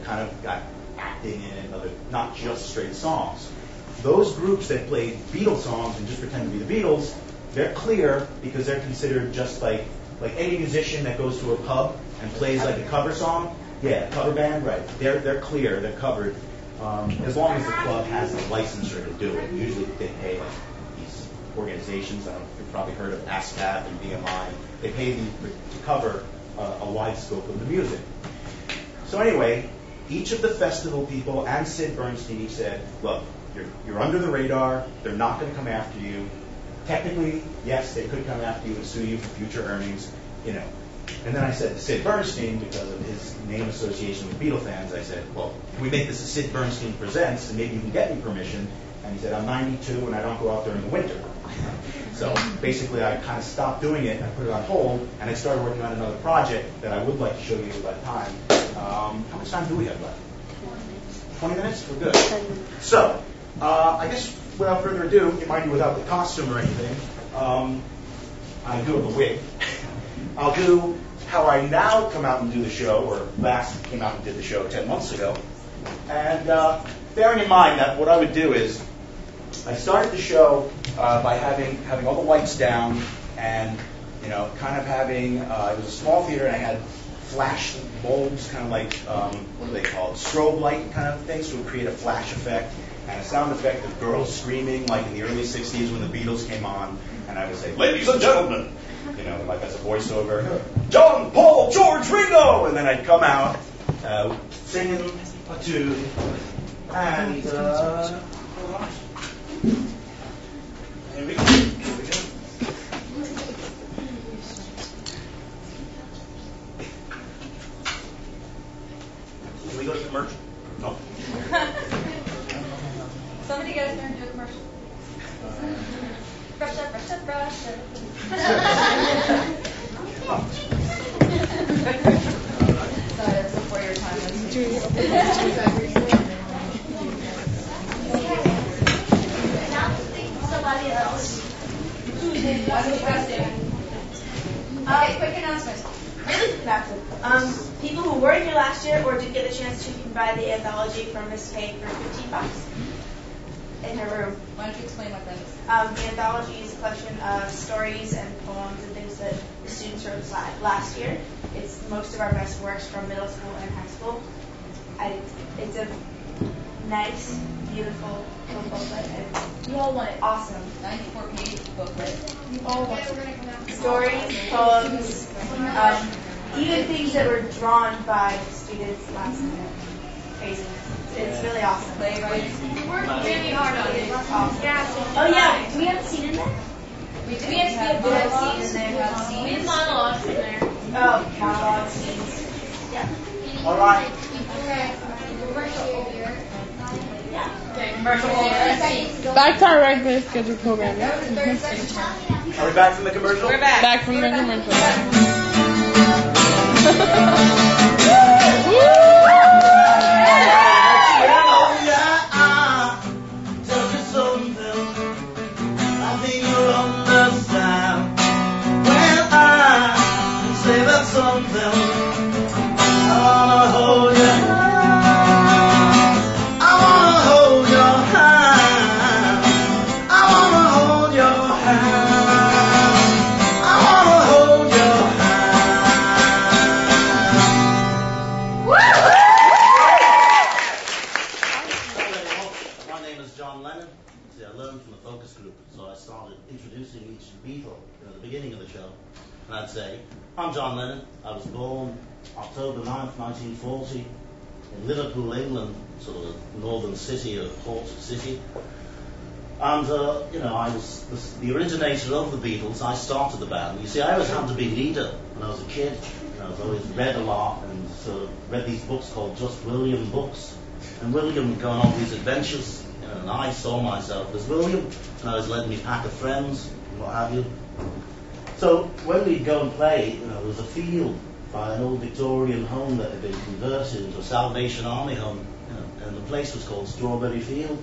kind of got acting in it, not just straight songs. Those groups that played Beatles songs and just pretend to be the Beatles, they're clear because they're considered just like any musician that goes to a pub and plays like a cover song. Yeah, cover band, right. They're clear, they're covered. As long as the club has the licensure to do it. Usually they pay like these organizations, I don't know if you've probably heard of ASCAP and BMI, they pay to cover a wide scope of the music. So anyway, each of the festival people and Sid Bernstein each said, look, you're under the radar, they're not going to come after you. Technically, yes, they could come after you and sue you for future earnings, And then I said to Sid Bernstein, because of his name association with Beatle fans, I said, well, can we make this a Sid Bernstein Presents, and maybe you can get me permission? And he said, I'm 92 and I don't go out during the winter. So basically I kind of stopped doing it and I put it on hold, and I started working on another project that I would like to show you by time. How much time do we have left? 20 minutes? We're good. So, I guess without further ado, mind you, without the costume or anything, I do have a wig. I'll do how I now come out and do the show, or last came out and did the show 10 months ago. And bearing in mind that what I would do is, I started the show by having all the lights down and, kind of having, it was a small theater and I had flash bulbs, kind of like, what do they call it, strobe light kind of things, so it would create a flash effect and a sound effect of girls screaming like in the early 60s when the Beatles came on, and I would say, ladies and gentlemen, like as a voiceover, John, Paul, George, Ringo, and then I'd come out singing a tune, and here we go. Can we go to commercial? No. Somebody get us there and do a commercial. Brush up, brush up, brush up. Sorry, that's before your time. Somebody else. Okay, quick announcement. Really quick. People who weren't here last year or didn't get the chance to can buy the anthology from Miss Kay for $15 in her room. Why don't you explain what that is? The anthology is a collection of stories and poems and things that the students wrote last year. It's most of our best works from middle school and high school. It's a nice, beautiful little booklet. You all want it. Awesome. 94-page booklet. You all want it. Stories, poems, even things that were drawn by students last year. Crazy. It's really awesome. Playwrights. We worked really hard on it. Awesome. Yeah. Oh yeah. Do we have a scene in there? We do. We have monologues in there. We have monologues in there. Oh, monologue scenes. Yeah. All right. Okay. Commercial here. Yeah. Okay, commercial. Back to our regular scheduled programming. Are we back from the commercial? We're back. Back from the commercial. I'd say, I'm John Lennon. I was born October 9th, 1940, in Liverpool, England, sort of a northern city, a port city. And, I was the originator of the Beatles. I started the band. You see, I always had to be leader when I was a kid. I was always read a lot and sort of read these books called Just William books. And William would go on all these adventures, and I saw myself as William, and I was led me pack of friends, and what have you. So when we'd go and play, there was a field by an old Victorian home that had been converted into a Salvation Army home, and the place was called Strawberry Field.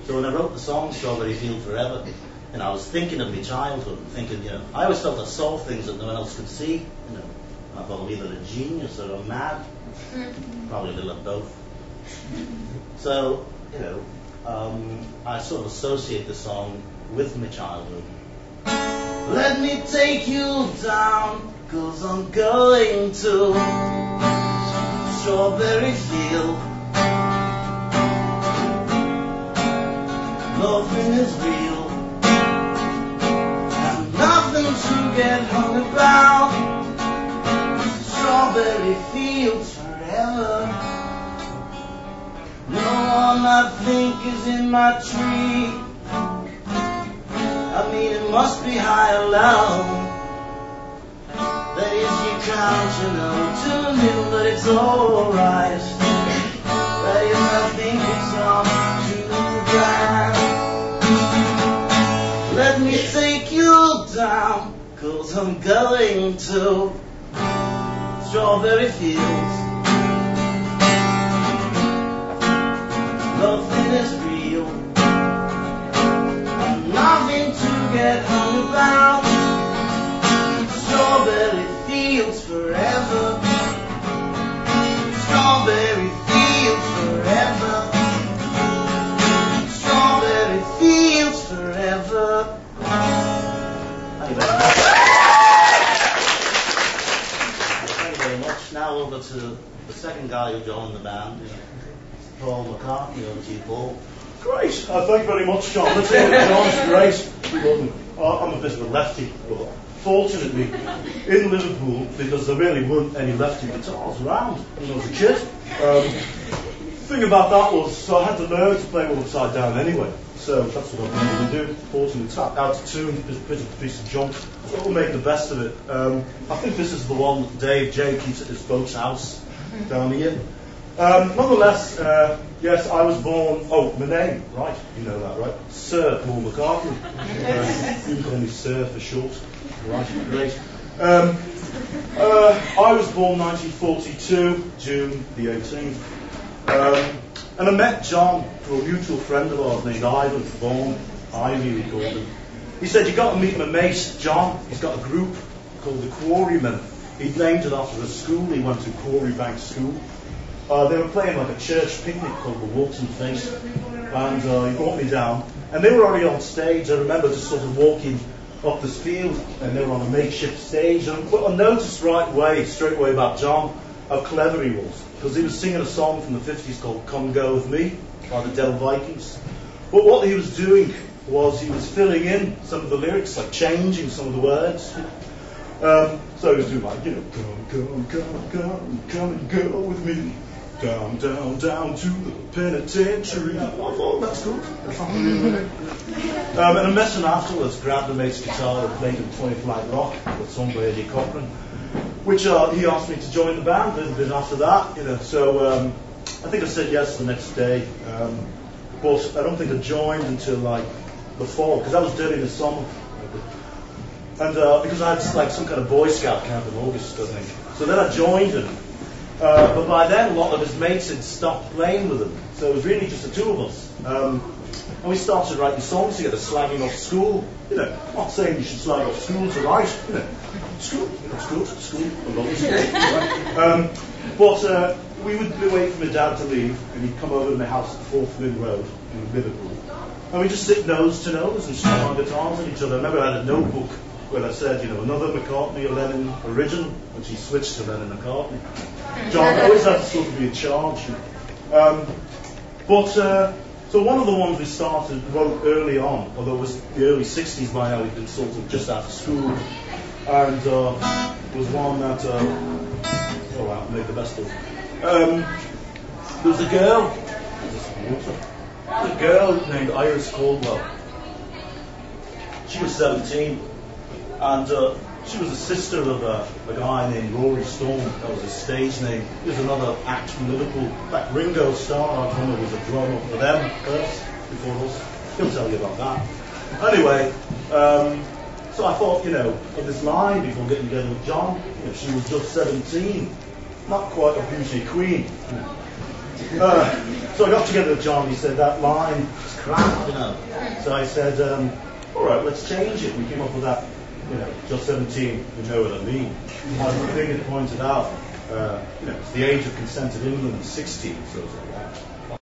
So when I wrote the song Strawberry Field Forever, I was thinking of my childhood, and thinking, I always felt I saw things that no one else could see. I thought I'm either a genius or I'm mad. probably a little of both. So, I sort of associate the song with my childhood. Let me take you down, 'cause I'm going to Strawberry Field. Nothing is real, and nothing to get hung about. Strawberry Fields forever. No one I think is in my tree. I mean, it must be high or low. That is, you count, to new, but it's alright. That is, I think it's not too bad. Let me take you down, 'cause I'm going to Strawberry Fields. Nothing is real, nothing to get hung about. Strawberry Fields forever. Strawberry Fields forever. Strawberry Fields forever. Thank you very much. Thank you very much. Now over to the second guy who joined the band, Paul McCartney. Over to you, Paul. Great. Thank you very much, John. That's all. John's great. I'm a bit of a lefty, but fortunately, in Liverpool, because there really weren't any lefty guitars around when I was a kid. The thing about that was, so I had to learn to play them upside down anyway. So that's what I've been able to do. Fortunately, it's out of tune, bit of a piece of junk. So we'll make the best of it. I think this is the one that Dave J keeps at his folks' house down here. Nonetheless, yes, I was born. Oh, my name, right? You know that, right? Sir Paul McCartney. You can call me Sir for short. Right, great. I was born 1942, June the 18th. And I met John through a mutual friend of ours named Ivan Vaughan. Ivy, we called him. He said, "You've got to meet my mate, John. He's got a group called the Quarrymen." He'd named it after a school he went to, Quarrybank School. They were playing like a church picnic called the Walton Face, and he brought me down. And they were already on stage. I remember just sort of walking up this field, and they were on a makeshift stage. And I noticed straight away about John, how clever he was, because he was singing a song from the 50s called "Come Go With Me" by the Del Vikings. But what he was doing was he was filling in some of the lyrics, like changing some of the words. So he was doing like, come and go with me. Down, down, down to the penitentiary. I thought, that's good. And I met him afterwards, grabbed a mate's guitar and played him 20 Flight Rock with sung by Eddie Cochran, which he asked me to join the band a little bit after that, So I think I said yes the next day, but I don't think I joined until like the fall, because that was during the summer. And because I had like some kind of Boy Scout camp in August, I think. So then I joined him. But by then, a lot of his mates had stopped playing with him. So it was really just the two of us. And we started writing songs together, slagging off school. I'm not saying you should slag off school to write. School, that's good. School, I love school. Right? But we would wait for my dad to leave, and he'd come over to my house at 4th Lynn Road in Liverpool. And we'd just sit nose to nose and strum our guitars at each other. I remember I had a notebook where I said, another McCartney or Lennon original, and she switched to Lennon McCartney. John always had to sort of be in charge. So one of the ones we wrote early on, although it was the early 60s by now, we'd been sort of just out of school, and was one that, I'll make the best of it. There was a girl named Iris Caldwell. She was 17, and she was a sister of a guy named Rory Storm. That was his stage name. He was another act from Liverpool. In fact, Ringo Starr, our drummer, was a drummer for them first, before us. He'll tell you about that. Anyway, so I thought, of this line before getting together with John. She was just 17, not quite a beauty queen. So I got together with John. He said that line is crap, So I said, all right, let's change it. We came up with that. Just 17, you know what I mean. As the thing had pointed out. It's the age of consent in England, the 60s, those are